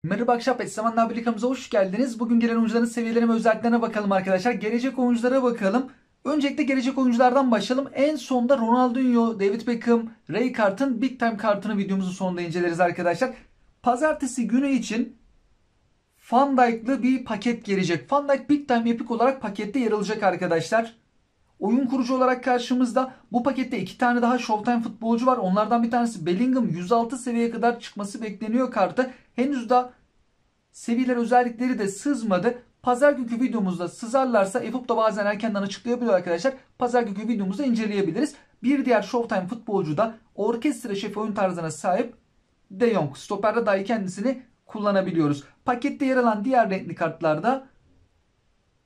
Merhaba Akşap Esseman Nabrikamıza hoş geldiniz. Bugün gelen oyuncuların seviyelerine ve özelliklerine bakalım arkadaşlar. Gelecek oyunculara bakalım. Öncelikle gelecek oyunculardan başlayalım. En sonda Ronaldinho, David Beckham, Rijkaard'ın Big Time kartını videomuzun sonunda inceleriz arkadaşlar. Pazartesi günü için Van Dijk'lı bir paket gelecek. Van Dijk Big Time Epic olarak pakette yer alacak arkadaşlar. Oyun kurucu olarak karşımızda bu pakette iki tane daha Showtime futbolcu var. Onlardan bir tanesi Bellingham, 106 seviyeye kadar çıkması bekleniyor kartı. Henüz daha seviyeler özellikleri de sızmadı. Pazar günkü videomuzda sızarlarsa EFUP da bazen erkenden açıklayabiliyor arkadaşlar. Pazar günkü videomuzda inceleyebiliriz. Bir diğer Showtime futbolcu da orkestra şefi oyun tarzına sahip De Jong. Stoperde dahi kendisini kullanabiliyoruz. Pakette yer alan diğer renkli kartlarda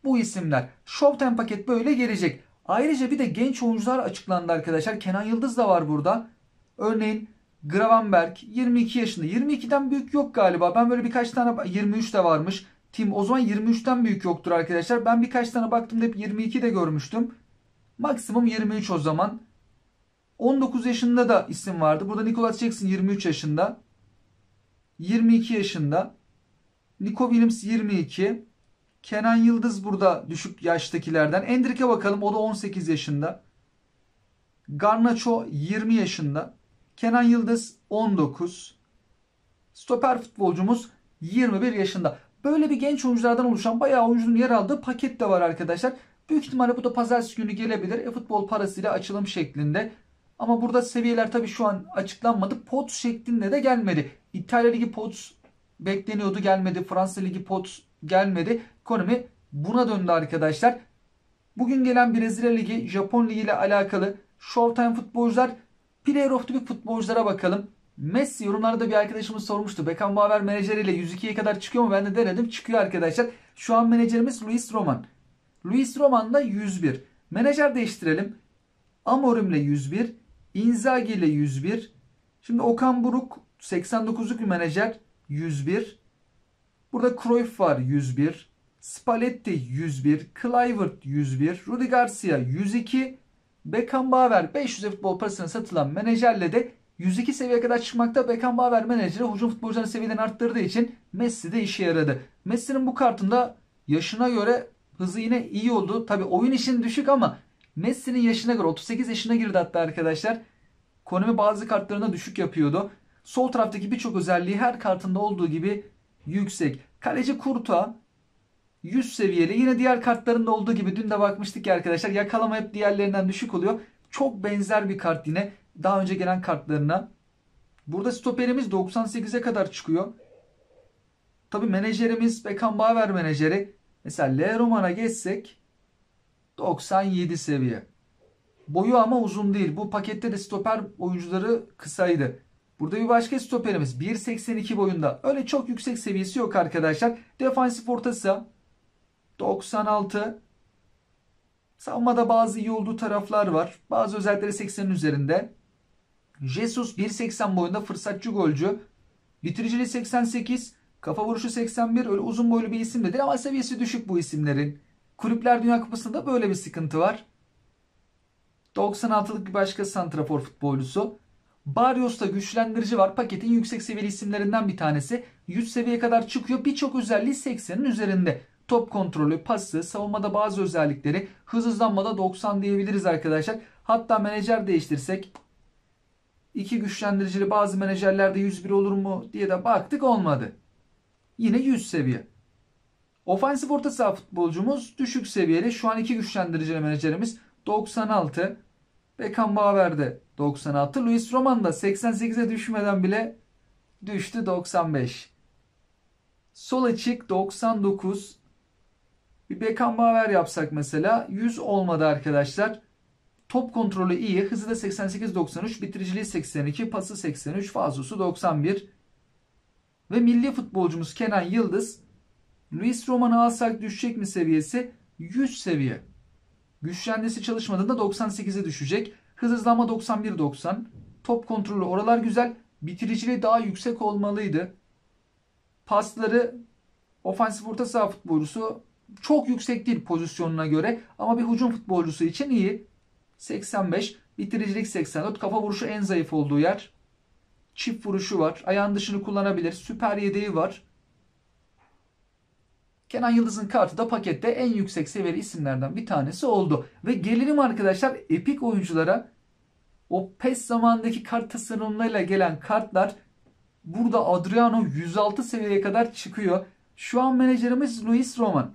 bu isimler. Showtime paket böyle gelecek. Ayrıca bir de genç oyuncular açıklandı arkadaşlar. Kenan Yıldız da var burada. Örneğin Gravenberg 22 yaşında. 22'den büyük yok galiba. Ben böyle birkaç tane 23 de varmış. Tim o zaman 23'ten büyük yoktur arkadaşlar. Ben birkaç tane baktığımda hep 22 de görmüştüm. Maksimum 23 o zaman. 19 yaşında da isim vardı. Burada Nicholas Jackson 23 yaşında. 22 yaşında. Nico Williams 22. Kenan Yıldız burada düşük yaştakilerden. Endrick'e bakalım. O da 18 yaşında. Garnacho 20 yaşında. Kenan Yıldız 19. Stoper futbolcumuz 21 yaşında. Böyle bir genç oyunculardan oluşan bayağı oyuncunun yer aldığı paket de var arkadaşlar. Büyük ihtimalle bu da pazartesi günü gelebilir. E-futbol parasıyla açılım şeklinde. Ama burada seviyeler tabii şu an açıklanmadı. Pots şeklinde de gelmedi. İtalya Ligi Pots bekleniyordu, gelmedi. Fransa Ligi Pots gelmedi. Ekonomi buna döndü arkadaşlar. Bugün gelen Brezilya Ligi, Japon Ligi ile alakalı Showtime futbolcular, Player of the Week futbolculara bakalım. Messi, yorumlarda bir arkadaşımız sormuştu. Beckenbauer menajeriyle 102'ye kadar çıkıyor mu? Ben de denedim. Çıkıyor arkadaşlar. Şu an menajerimiz Luis Roman. Luis Roman da 101. Menajer değiştirelim. Amorim ile 101. Inzaghi ile 101. Şimdi Okan Buruk 89'luk bir menajer, 101. Burada Cruyff var, 101. Spalletti 101. Kluivert 101. Rudi Garcia 102. Beckenbauer 500 futbol parasına satılan menajerle de 102 seviyeye kadar çıkmakta. Beckenbauer menajeri hücum futbolcuların seviyelerini arttırdığı için Messi de işe yaradı. Messi'nin bu kartında yaşına göre hızı yine iyi oldu. Tabi oyun için düşük ama Messi'nin yaşına göre 38 yaşına girdi hatta arkadaşlar. Konami bazı kartlarında düşük yapıyordu. Sol taraftaki birçok özelliği her kartında olduğu gibi yüksek. Kaleci Kurta 100 seviyeli. Yine diğer kartlarında olduğu gibi dün de bakmıştık ya arkadaşlar. Yakalama hep diğerlerinden düşük oluyor. Çok benzer bir kart yine. Daha önce gelen kartlarına. Burada stoperimiz 98'e kadar çıkıyor. Tabi menajerimiz Beckenbauer menajeri. Mesela L Roman'a geçsek 97 seviye. Boyu ama uzun değil. Bu pakette de stoper oyuncuları kısaydı. Burada bir başka stoperimiz 1.82 boyunda. Öyle çok yüksek seviyesi yok arkadaşlar. Defansif orta saha 96. Savunmada bazı iyi olduğu taraflar var. Bazı özellikleri 80'in üzerinde. Jesus 1.80 boyunda fırsatçı golcü. Bitiriciliği 88. Kafa vuruşu 81. Öyle uzun boylu bir isim de değil ama seviyesi düşük bu isimlerin. Kulüpler Dünya Kupası'nda böyle bir sıkıntı var. 96'lık bir başka santrafor futbolcusu. Barrios'ta güçlendirici var. Paketin yüksek seviyeli isimlerinden bir tanesi. 100 seviyeye kadar çıkıyor. Birçok özelliği 80'in üzerinde. Top kontrolü, pası, savunmada bazı özellikleri, hız hızlanmada 90 diyebiliriz arkadaşlar. Hatta menajer değiştirsek iki güçlendiricili bazı menajerlerde 101 olur mu diye de baktık, olmadı. Yine 100 seviye. Ofansif orta saha futbolcumuz düşük seviyeli. Şu an iki güçlendiricili menajerimiz 96. Beckenbauer'de 96. Luis Roman da 88'e düşmeden bile düştü, 95. Sol açık 99. Bir Beckenbauer yapsak mesela 100 olmadı arkadaşlar. Top kontrolü iyi. Hızı da 88-93. Bitiriciliği 82. Pası 83. Fazlası 91. Ve milli futbolcumuz Kenan Yıldız. Luis Roman'ı alsak düşecek mi seviyesi? 100 seviye. Güçlenmesi çalışmadığında 98'e düşecek. Hız hızlanma 91-90. Top kontrolü oralar güzel. Bitiriciliği daha yüksek olmalıydı. Pasları, ofansif orta saha futbolcusu çok yüksek değil pozisyonuna göre. Ama bir hücum futbolcusu için iyi. 85. Bitiricilik 84. Kafa vuruşu en zayıf olduğu yer. Çift vuruşu var. Ayağın dışını kullanabilir. Süper yedeği var. Kenan Yıldız'ın kartı da pakette en yüksek seviyeli isimlerden bir tanesi oldu. Ve gelelim arkadaşlar epik oyunculara. O PES zamanındaki kart tasarımlarıyla gelen kartlar burada Adriano 106 seviyeye kadar çıkıyor. Şu an menajerimiz Luis Roman.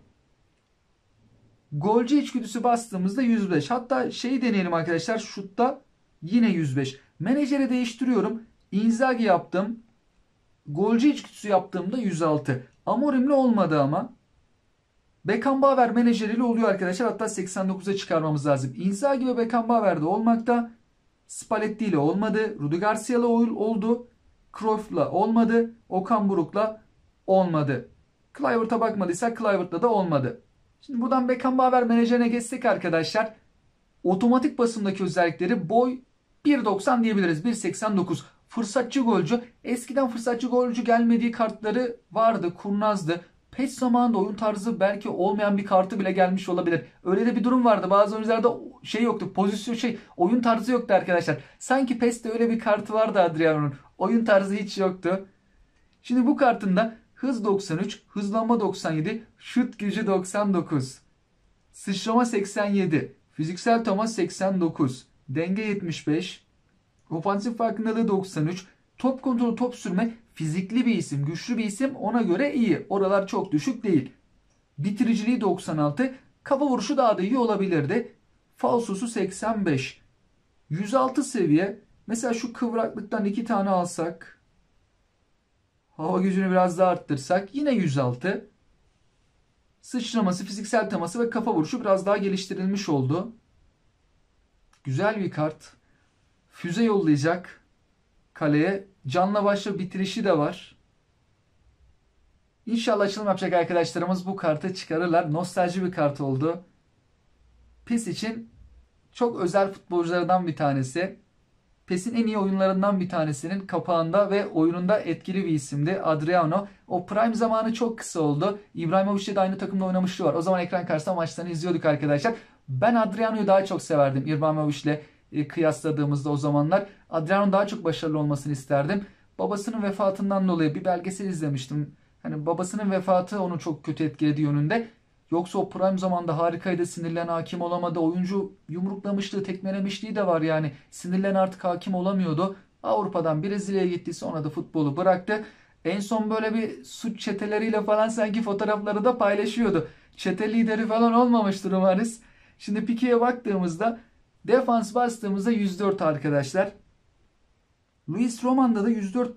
Golcü içgüdüsü bastığımızda 105. Hatta şeyi deneyelim arkadaşlar. Şutta yine 105. Menajeri değiştiriyorum. Inzaghi yaptım. Golcü içgüdüsü yaptığımda 106. Amorim'le olmadı ama. Beckenbauer menajeriyle oluyor arkadaşlar. Hatta 89'a çıkarmamız lazım. Inzaghi ve Beckenbauer'de olmakta. Spalletti ile olmadı. Rudi Garcia'la oldu. Cruyff'la olmadı. Okan Buruk'la olmadı. Kluivert'a bakmadıysak Kluivert'la da olmadı. Şimdi buradan Beckenbauer menajerine geçsek arkadaşlar. Otomatik basımdaki özellikleri boy 1.90 diyebiliriz. 1.89. Fırsatçı golcü. Eskiden fırsatçı golcü gelmediği kartları vardı. Kurnazdı. PES zamanında oyun tarzı belki olmayan bir kartı bile gelmiş olabilir. Öyle de bir durum vardı. Bazı oyuncularda şey yoktu. Pozisyon oyun tarzı yoktu arkadaşlar. Sanki PES'te öyle bir kartı vardı Adriano'nun. Oyun tarzı hiç yoktu. Şimdi bu kartında hız 93, hızlanma 97, şut gücü 99, sıçrama 87, fiziksel temas 89, denge 75, ofansif farkındalığı 93, top kontrolü, top sürme, fizikli bir isim, güçlü bir isim, ona göre iyi. Oralar çok düşük değil. Bitiriciliği 96, kafa vuruşu daha da iyi olabilirdi. Falsosu 85. 106 seviye. Mesela şu kıvraklıktan 2 tane alsak, hava gücünü biraz daha arttırsak yine 106. Sıçraması, fiziksel teması ve kafa vuruşu biraz daha geliştirilmiş oldu. Güzel bir kart. Füze yollayacak kaleye. Canla başla bitirişi de var. İnşallah açılım yapacak arkadaşlarımız bu kartı çıkarırlar. Nostalji bir kart oldu. PES için çok özel futbolculardan bir tanesi. PES'in en iyi oyunlarından bir tanesinin kapağında ve oyununda etkili bir isimdi Adriano. O prime zamanı çok kısa oldu. İbrahimovic'le de aynı takımda oynamışlığı var. O zaman ekran karşısında maçlarını izliyorduk arkadaşlar. Ben Adriano'yu daha çok severdim İbrahimovic'le kıyasladığımızda o zamanlar. Adriano'nun daha çok başarılı olmasını isterdim. Babasının vefatından dolayı bir belgesel izlemiştim. Hani babasının vefatı onu çok kötü etkiledi yönünde. Yoksa o prime zamanda harikaydı. Sinirlerine hakim olamadı. Oyuncu yumruklamışlığı, tekmelemişliği de var yani. Sinirlerine artık hakim olamıyordu. Avrupa'dan Brezilya'ya gitti. Sonra da futbolu bıraktı. En son böyle bir suç çeteleriyle falan sanki fotoğrafları da paylaşıyordu. Çete lideri falan olmamıştır umarız. Şimdi Piqué'ye baktığımızda defans bastığımızda 104 arkadaşlar. Luis Roman'da da 104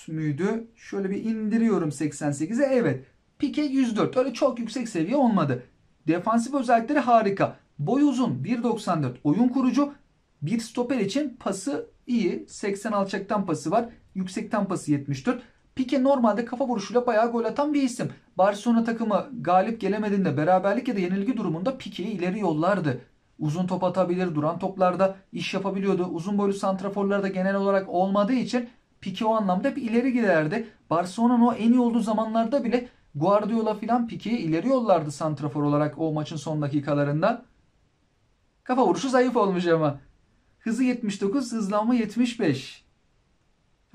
müydü? Şöyle bir indiriyorum 88'e. Evet. Pique 104. Öyle çok yüksek seviye olmadı. Defansif özellikleri harika. Boy uzun 1.94. Oyun kurucu. Bir stoper için pası iyi. 80 alçaktan pası var. Yüksekten pası 74. Pique normalde kafa vuruşuyla bayağı gol atan bir isim. Barcelona takımı galip gelemediğinde beraberlik ya da yenilgi durumunda Pique'yi ileri yollardı. Uzun top atabilir, duran toplarda iş yapabiliyordu. Uzun boylu santraforlarda genel olarak olmadığı için Pique o anlamda bir ileri giderdi. Barcelona'nın o en iyi olduğu zamanlarda bile Guardiola filan Pique'yi ileri yollardı santrafor olarak o maçın son dakikalarında. Kafa vuruşu zayıf olmuş ama. Hızı 79, hızlanma 75.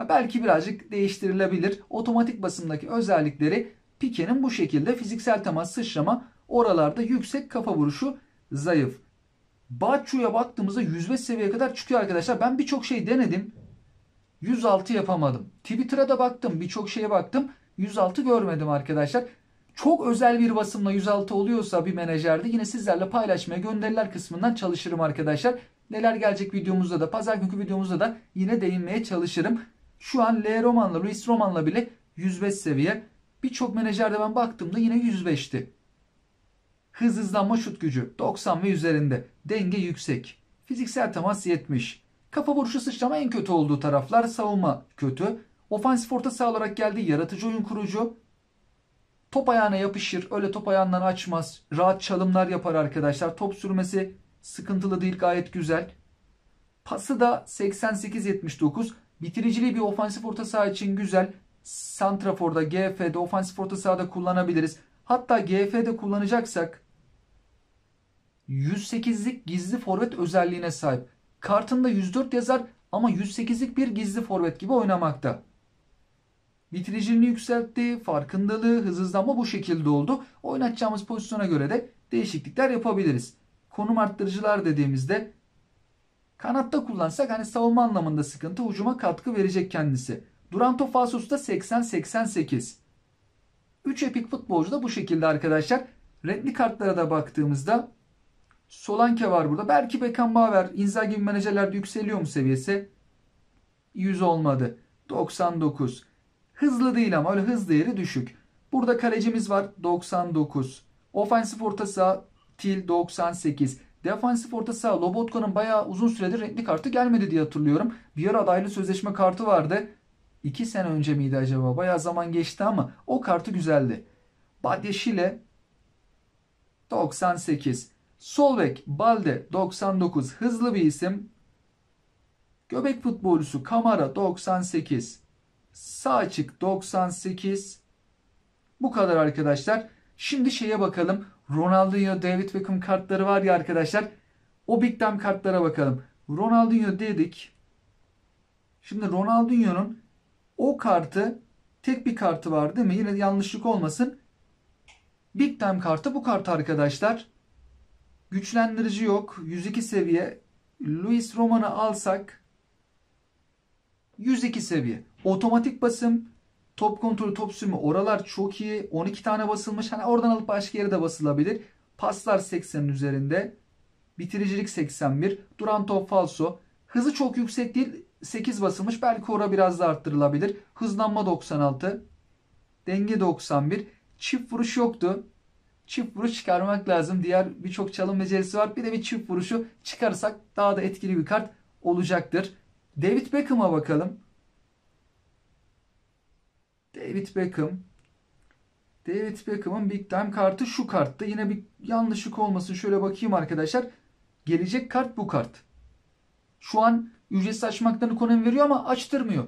Belki birazcık değiştirilebilir. Otomatik basımdaki özellikleri Pique'nin bu şekilde. Fiziksel temas, sıçrama oralarda yüksek, kafa vuruşu zayıf. Batshuayi'ye baktığımızda 105 seviyeye kadar çıkıyor arkadaşlar. Ben birçok şey denedim. 106 yapamadım. Twitter'a da baktım. Birçok şeye baktım. 106 görmedim arkadaşlar. Çok özel bir basımla 106 oluyorsa bir menajerde yine sizlerle paylaşmaya, gönderiler kısmından çalışırım arkadaşlar. Neler gelecek videomuzda da, pazar günkü videomuzda da yine değinmeye çalışırım. Şu an L Roman'la, Luis Roman'la bile 105 seviye. Birçok menajerde ben baktığımda yine 105'ti. Hızlanma, şut gücü 90 ve üzerinde. Denge yüksek. Fiziksel temas 70. Kafa vuruşu, sıçrama en kötü olduğu taraflar. Savunma kötü. Ofansif orta saha olarak geldiği yaratıcı oyun kurucu. Top ayağına yapışır. Öyle top ayağından açmaz. Rahat çalımlar yapar arkadaşlar. Top sürmesi sıkıntılı değil, gayet güzel. Pası da 88-79. Bitiriciliği bir ofansif orta saha için güzel. Santrafor'da, GF'de, ofansif orta sahada kullanabiliriz. Hatta GF'de kullanacaksak 108'lik gizli forvet özelliğine sahip. Kartında 104 yazar ama 108'lik bir gizli forvet gibi oynamakta. Bitiriciliğini yükseltti. Farkındalığı, hızlanma bu şekilde oldu. Oynatacağımız pozisyona göre de değişiklikler yapabiliriz. Konum arttırıcılar dediğimizde kanatta kullansak hani savunma anlamında sıkıntı, hücuma katkı verecek kendisi. Duran top falsosu da 80-88. 3 epik futbolcu da bu şekilde arkadaşlar. Renkli kartlara da baktığımızda Solanke var burada. Belki Beckenbauer, Inzaghi gibi menajerlerde yükseliyor mu seviyesi? 100 olmadı. 99. Hızlı değil ama öyle hız değeri düşük. Burada kalecimiz var 99. Ofensif orta saha Til 98. Defansif orta saha Lobotko'nun bayağı uzun süredir renkli kartı gelmedi diye hatırlıyorum. Bir ara adaylı sözleşme kartı vardı. 2 sene önce miydi acaba? Bayağı zaman geçti ama o kartı güzeldi. Badiashile 98. Sol bek Balde 99. Hızlı bir isim. Göbek futbolcusu Kamara 98. Sağ açık 98. Bu kadar arkadaşlar. Şimdi şeye bakalım. Ronaldinho, David Beckham kartları var ya arkadaşlar. O Big Time kartlara bakalım. Ronaldinho dedik. Şimdi Ronaldinho'nun o kartı, tek bir kartı var değil mi? Yine yanlışlık olmasın. Big Time kartı bu kart arkadaşlar. Güçlendirici yok. 102 seviye. Luis Roman'ı alsak 102 seviye. Otomatik basım, top kontrolü, top sürümü oralar çok iyi. 12 tane basılmış. Hani oradan alıp başka yere de basılabilir. Paslar 80'in üzerinde. Bitiricilik 81. Duran top falso. Hızı çok yüksek değil. 8 basılmış. Belki orada biraz da arttırılabilir. Hızlanma 96. Denge 91. Çift vuruş yoktu. Çift vuruş çıkarmak lazım. Diğer birçok çalım becerisi var. Bir de bir çift vuruşu çıkarırsak daha da etkili bir kart olacaktır. David Beckham'a bakalım. David Beckham. David Beckham'ın Big Time kartı şu karttı. Yine bir yanlışlık olmasın. Şöyle bakayım arkadaşlar. Gelecek kart bu kart. Şu an ücretsiz açmaktan Konami veriyor ama açtırmıyor.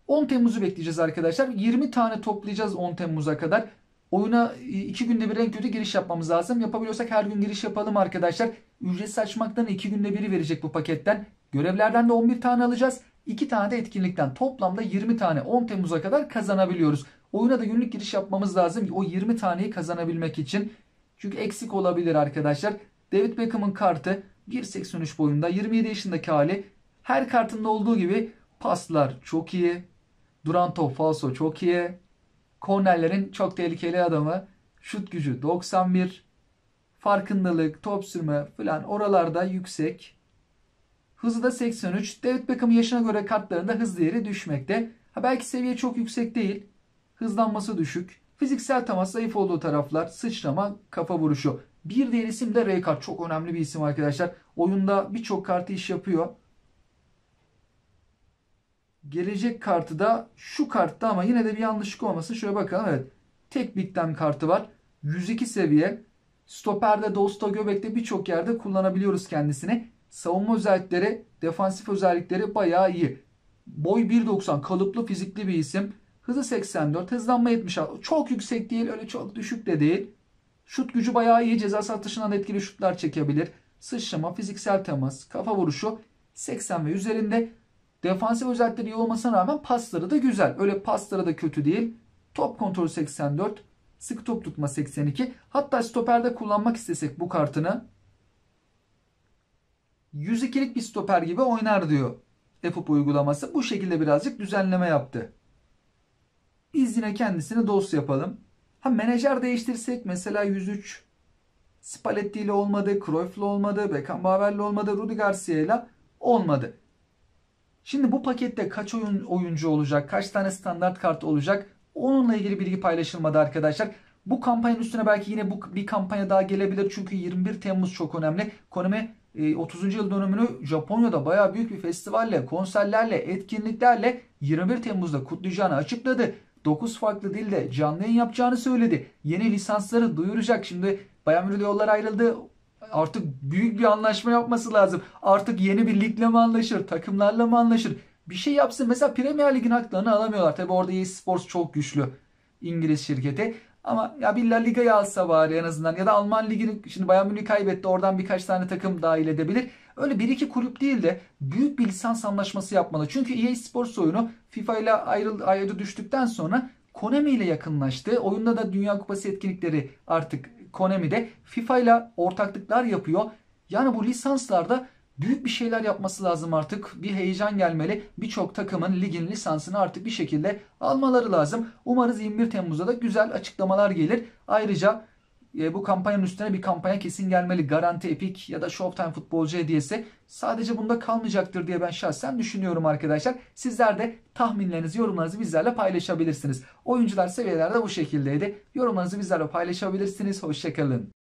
10 Temmuz'u bekleyeceğiz arkadaşlar. 20 tane toplayacağız 10 Temmuz'a kadar. Oyuna 2 günde bir en kötü giriş yapmamız lazım. Yapabiliyorsak her gün giriş yapalım arkadaşlar. Ücretsiz açmaktan 2 günde biri verecek bu paketten. Görevlerden de 11 tane alacağız. 2 tane de etkinlikten. Toplamda 20 tane 10 Temmuz'a kadar kazanabiliyoruz. Oyuna da günlük giriş yapmamız lazım. O 20 taneyi kazanabilmek için. Çünkü eksik olabilir arkadaşlar. David Beckham'ın kartı 1.83 boyunda, 27 yaşındaki hali. Her kartında olduğu gibi paslar çok iyi. Duran top falso çok iyi. Kornerlerin çok tehlikeli adamı. Şut gücü 91. Farkındalık, top sürme falan oralarda yüksek. Hızı da 83. David Beckham'ın yaşına göre kartlarında hız değeri düşmekte. Belki seviye çok yüksek değil. Hızlanması düşük. Fiziksel temas zayıf olduğu taraflar. Sıçrama, kafa vuruşu. Bir diğer isim de Rijkaard. Çok önemli bir isim arkadaşlar. Oyunda birçok kartı iş yapıyor. Gelecek kartı da şu kartta ama yine de bir yanlışlık olmasın. Şöyle bakalım. Evet. Tek Big Time kartı var. 102 seviye. Stoperde, Dosta, Göbek'te birçok yerde kullanabiliyoruz kendisini. Savunma özellikleri, defansif özellikleri bayağı iyi. Boy 1.90, kalıplı fizikli bir isim. Hızı 84, hızlanma 76. Çok yüksek değil, öyle çok düşük de değil. Şut gücü bayağı iyi. Ceza sahası dışından etkili şutlar çekebilir. Sıçrama, fiziksel temas, kafa vuruşu 80 ve üzerinde. Defansif özellikleri iyi olmasına rağmen pasları da güzel. Öyle pasları da kötü değil. Top kontrolü 84. Sık top tutma 82. Hatta stoperde kullanmak istesek bu kartını 102'lik bir stoper gibi oynar diyor EFUP uygulaması. Bu şekilde birazcık düzenleme yaptı. Biz yine kendisini dost yapalım. Menajer değiştirsek mesela 103 Spalletti ile olmadı, Cruyff'la olmadı, Beckenbauer'le olmadı, Rudi Garcia ile olmadı. Şimdi bu pakette kaç oyuncu olacak, kaç tane standart kart olacak onunla ilgili bilgi paylaşılmadı arkadaşlar. Bu kampanyanın üstüne belki yine bir kampanya daha gelebilir. Çünkü 21 Temmuz çok önemli. Konami 30. yıl dönümünü Japonya'da bayağı büyük bir festivalle, konserlerle, etkinliklerle 21 Temmuz'da kutlayacağını açıkladı. 9 farklı dilde canlı yayın yapacağını söyledi. Yeni lisansları duyuracak. Şimdi Bayern Münih'le yollar ayrıldı. Artık büyük bir anlaşma yapması lazım. Artık yeni bir ligle mi anlaşır? Takımlarla mı anlaşır? Bir şey yapsın. Mesela Premier Lig'in haklarını alamıyorlar. Tabi orada EA Sports çok güçlü. İngiliz şirketi. Ama ya bir La Liga'yı alsa bari en azından. Ya da Alman Ligi'ni, şimdi Bayern Münih kaybetti. Oradan birkaç tane takım dahil edebilir. Öyle bir iki kulüp değil de büyük bir lisans anlaşması yapmalı. Çünkü EA Sports oyunu FIFA ile ayrı düştükten sonra Konami ile yakınlaştı. Oyunda da Dünya Kupası etkinlikleri artık Konami'de. FIFA ile ortaklıklar yapıyor. Yani bu lisanslarda büyük bir şeyler yapması lazım artık. Bir heyecan gelmeli. Birçok takımın ligin lisansını artık bir şekilde almaları lazım. Umarız 21 Temmuz'da da güzel açıklamalar gelir. Ayrıca bu kampanyanın üstüne bir kampanya kesin gelmeli. Garanti Epic ya da Showtime futbolcu hediyesi. Sadece bunda kalmayacaktır diye ben şahsen düşünüyorum arkadaşlar. Sizler de tahminlerinizi, yorumlarınızı bizlerle paylaşabilirsiniz. Oyuncular seviyeler de bu şekildeydi. Yorumlarınızı bizlerle paylaşabilirsiniz. Hoşçakalın.